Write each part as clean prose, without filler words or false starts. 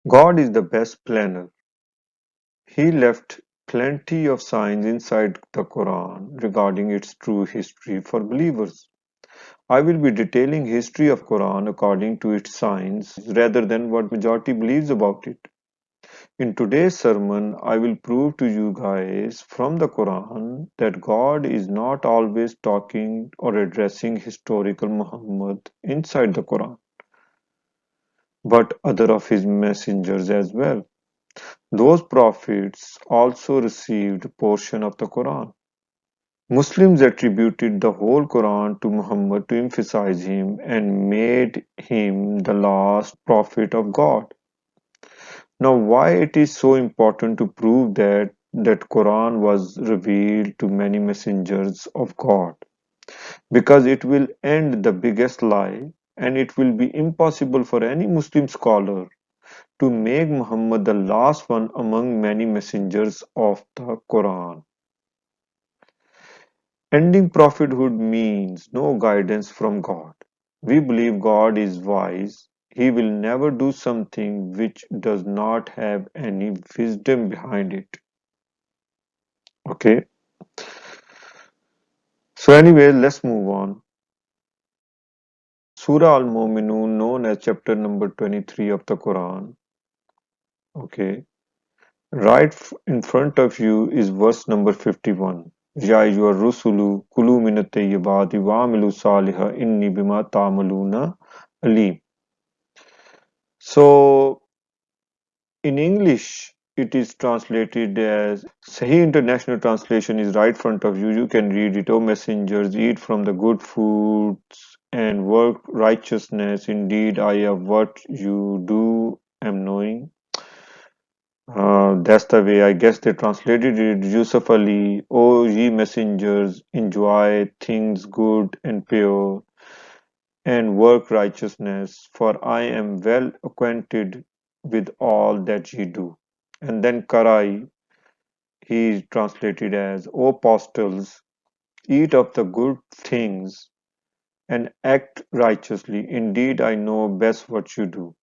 God is the best planner. He left plenty of signs inside the Quran regarding its true history for believers. I will be detailing history of Quran according to its signs rather than what majority believes about it. In today's sermon, I will prove to you guys from the Quran that God is not always talking or addressing historical Muhammad inside the Quran, but other of his messengers as well. Those prophets also received a portion of the Quran. Muslims attributed the whole Quran to Muhammad to emphasize him and made him the last prophet of God. Now, why it is so important to prove that Quran was revealed to many messengers of God? Because it will end the biggest lie, and it will be impossible for any Muslim scholar to make Muhammad the last one among many messengers of the Quran. Ending prophethood means no guidance from God. We believe God is wise. He will never do something which does not have any wisdom behind it. Okay. So anyway, let's move on. Surah Al-Mu'minun, known as chapter number 23 of the Quran. Okay. Right in front of you is verse number 51. Ya ayyuhar rusulu kulu minat tayyibati wa amilu salihah inni bima ta'maluna alim. So in English, it is translated as Sahih International Translation is right front of you. You can read it. O messengers, eat from the good foods and work righteousness. Indeed, I have what you do am knowing. That's the way I guess they translated it. Yusuf Ali, O ye messengers, enjoy things good and pure and work righteousness, for I am well acquainted with all that ye do. And then Karai, he is translated as, O apostles, eat of the good things and act righteously. Indeed, I know best what you do.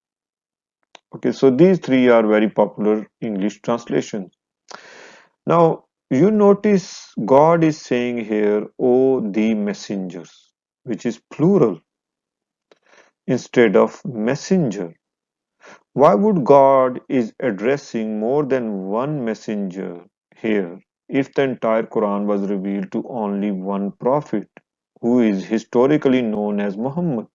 Okay, so these three are very popular English translations. Now, you notice God is saying here, O the messengers, which is plural instead of messenger. Why would God is addressing more than one messenger here if the entire Quran was revealed to only one prophet who is historically known as Muhammad?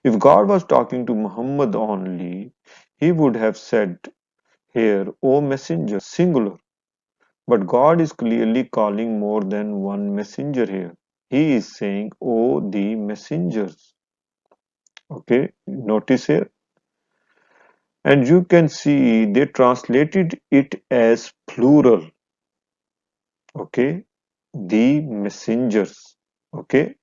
If God was talking to Muhammad only, he would have said here, O messenger, singular. But God is clearly calling more than one messenger here. He is saying, O the messengers. Okay, notice here. And you can see they translated it as plural. Okay, the messengers. Okay,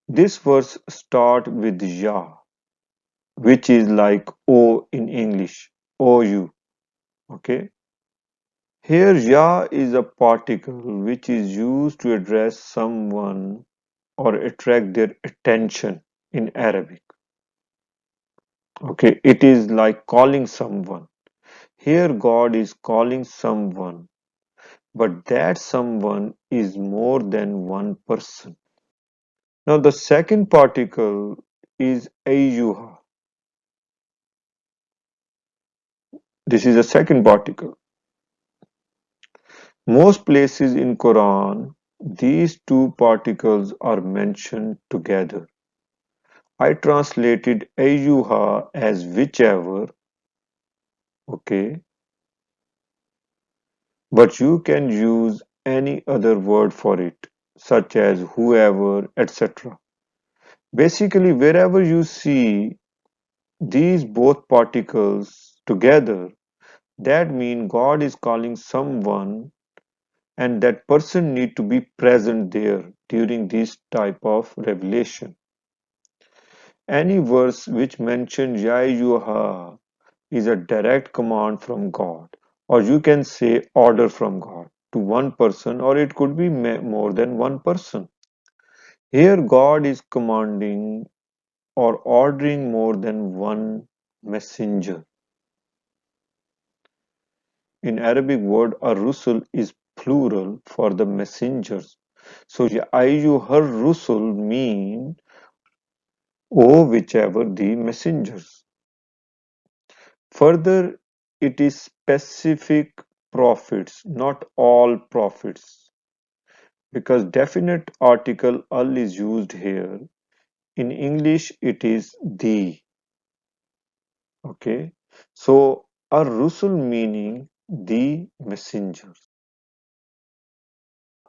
this verse start with Ya, which is like O in English, O you. Okay, here Ya is a particle which is used to address someone or attract their attention in Arabic. Okay, it is like calling someone. Here, God is calling someone, but that someone is more than one person. Now, the second particle is ayyuha. This is a second particle. Most places in Quran, these two particles are mentioned together. I translated ayyuha as whichever, okay, but you can use any other word for it, such as whoever, etc. Basically, wherever you see these both particles together, that means God is calling someone and that person need to be present there during this type of revelation. Any verse which mentions Yayuha is a direct command from God, or you can say order from God to one person, or it could be more than one person. Here, God is commanding or ordering more than one messenger. In Arabic word ar-rusul is plural for the messengers. So ayyuhar rusul mean O whichever the messengers. Further, it is specific prophets, not all prophets, because definite article al is used here. In English, it is the. Okay, so ar-rusul meaning the messengers.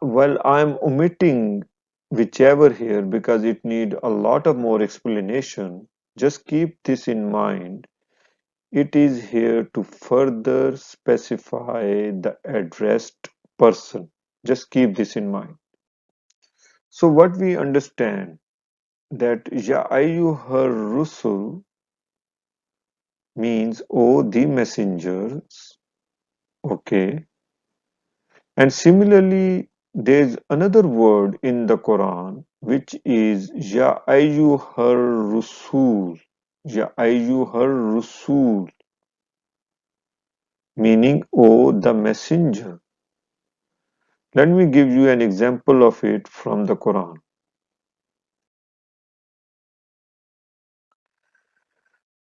Well, I'm omitting whichever here because it need a lot of more explanation. Just keep this in mind. It is here to further specify the addressed person. Just keep this in mind. So what we understand that Ya ayyuhar rusul means oh the messengers. Okay. And similarly, there's another word in the Quran which is Ya ayyuhar rusul. Ya ayyuhar rusul meaning oh the messenger. Let me give you an example of it from the Quran.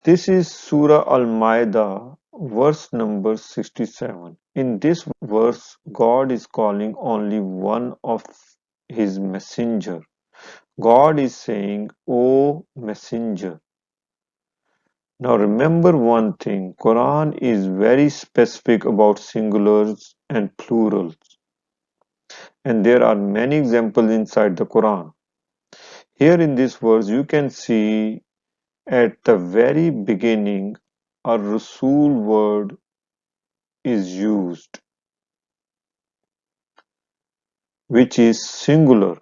This is Surah Al-Ma'idah, verse number 67. In this verse, God is calling only one of his messenger. God is saying, O messenger. Now remember one thing, Quran is very specific about singulars and plurals. And there are many examples inside the Quran. Here in this verse, you can see at the very beginning, a Rasul word is used, which is singular,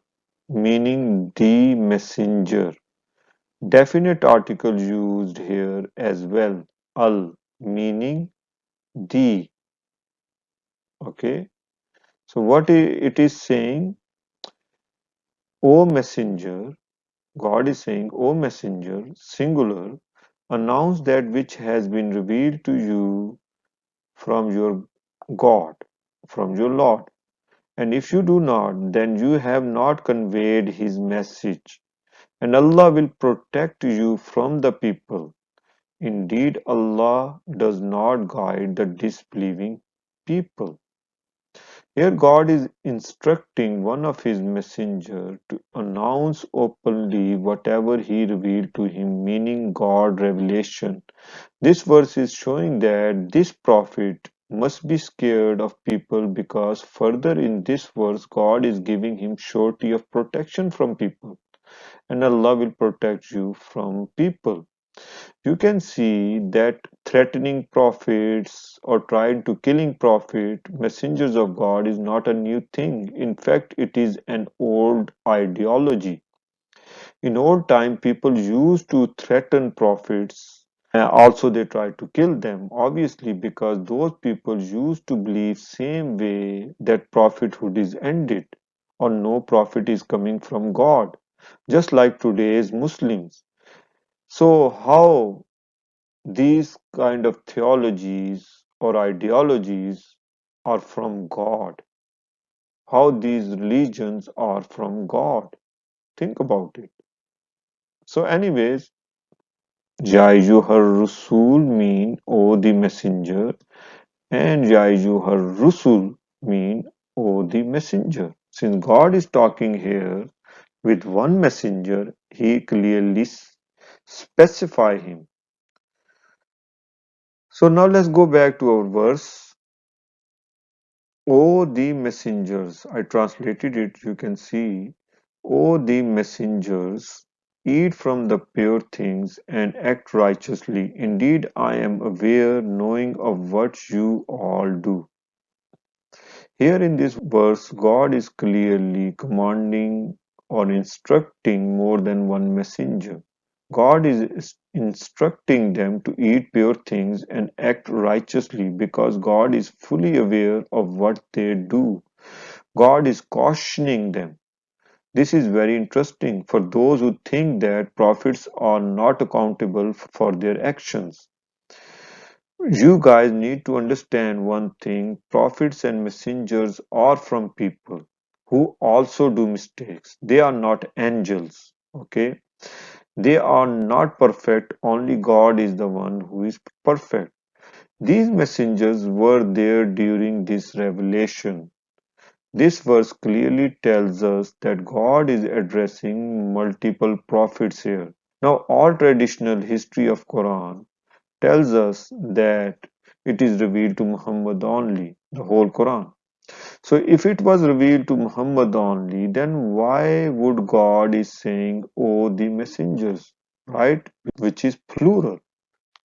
meaning the messenger. Definite article used here as well, al, meaning the. Okay, so what it is saying, O messenger, God is saying, O messenger, singular, announce that which has been revealed to you from your God, from your Lord. And if you do not, then you have not conveyed his message, and Allah will protect you from the people. Indeed, Allah does not guide the disbelieving people. Here, God is instructing one of his messengers to announce openly whatever he revealed to him, meaning God revelation. This verse is showing that this prophet must be scared of people because further in this verse God is giving him surety of protection from people and Allah will protect you from people. You can see that threatening prophets or trying to killing prophet messengers of God is not a new thing. In fact, it is an old ideology. In old time, people used to threaten prophets. Also, they tried to kill them, obviously, because those people used to believe same way that prophethood is ended or no prophet is coming from God, just like today's Muslims. So, how these kind of theologies or ideologies are from God? How these religions are from God? Think about it. So, anyways, Jayyuhar Rasul mean O the messenger and Jayyuhar Rusul mean O the messenger. Since God is talking here with one messenger, he clearly specify him. So now let's go back to our verse. O the messengers, I translated it, you can see. O the messengers, eat from the pure things and act righteously. Indeed, I am aware, knowing of what you all do. Here in this verse, God is clearly commanding or instructing more than one messenger. God is instructing them to eat pure things and act righteously because God is fully aware of what they do. God is cautioning them. This is very interesting for those who think that prophets are not accountable for their actions. You guys need to understand one thing: prophets and messengers are from people who also do mistakes. They are not angels, okay? They are not perfect, only God is the one who is perfect. These messengers were there during this revelation. This verse clearly tells us that God is addressing multiple prophets here. Now, all traditional history of Quran tells us that it is revealed to Muhammad only, the whole Quran. So if it was revealed to Muhammad only, then why would God is saying, "Oh, the messengers," right? Which is plural.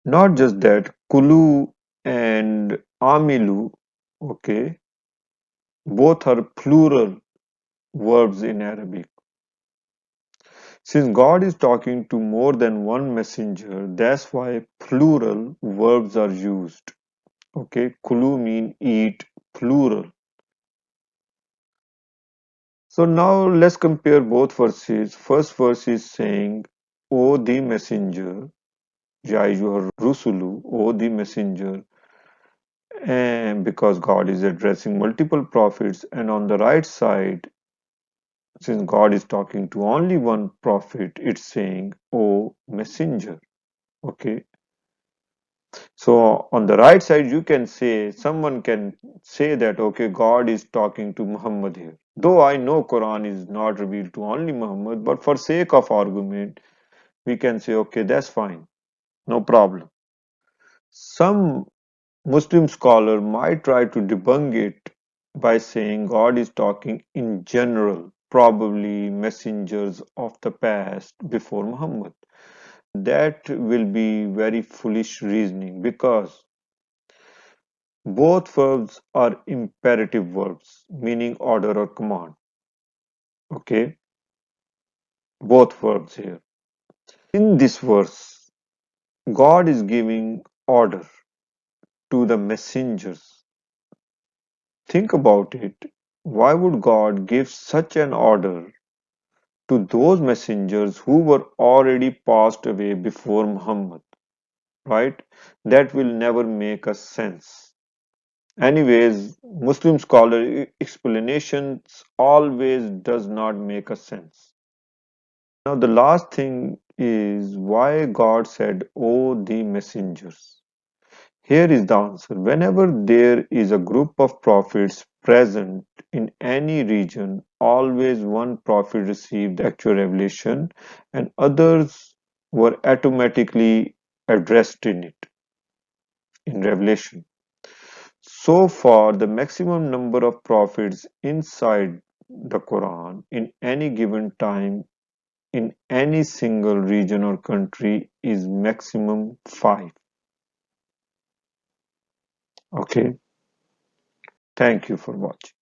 Not just that, Kulu and Amilu, okay, both are plural verbs in Arabic. Since God is talking to more than one messenger, that's why plural verbs are used. Okay, kulu mean eat, plural. So now let's compare both verses. First verse is saying, O the messenger, Ya ayyuhar rusulu, O the messenger, and because God is addressing multiple prophets, and on the right side, since God is talking to only one prophet, it's saying, O messenger. Okay, so on the right side, you can say, someone can say that, okay, God is talking to Muhammad here. Though I know Quran is not revealed to only Muhammad, but for sake of argument, we can say, okay, that's fine, no problem. Some Muslim scholar might try to debunk it by saying God is talking in general, probably messengers of the past before Muhammad. That will be very foolish reasoning because both verbs are imperative verbs, meaning order or command. Okay, both verbs here. In this verse, God is giving order to the messengers. Think about it. Why would God give such an order to those messengers who were already passed away before Muhammad? Right? That will never make a sense. Anyways, Muslim scholar explanations always does not make a sense. Now the last thing is why God said, "Oh, the messengers." Here is the answer. Whenever there is a group of prophets present in any region, always one prophet received the actual revelation and others were automatically addressed in it, in Revelation. So far, the maximum number of prophets inside the Quran in any given time in any single region or country is maximum 5. Okay, thank you for watching.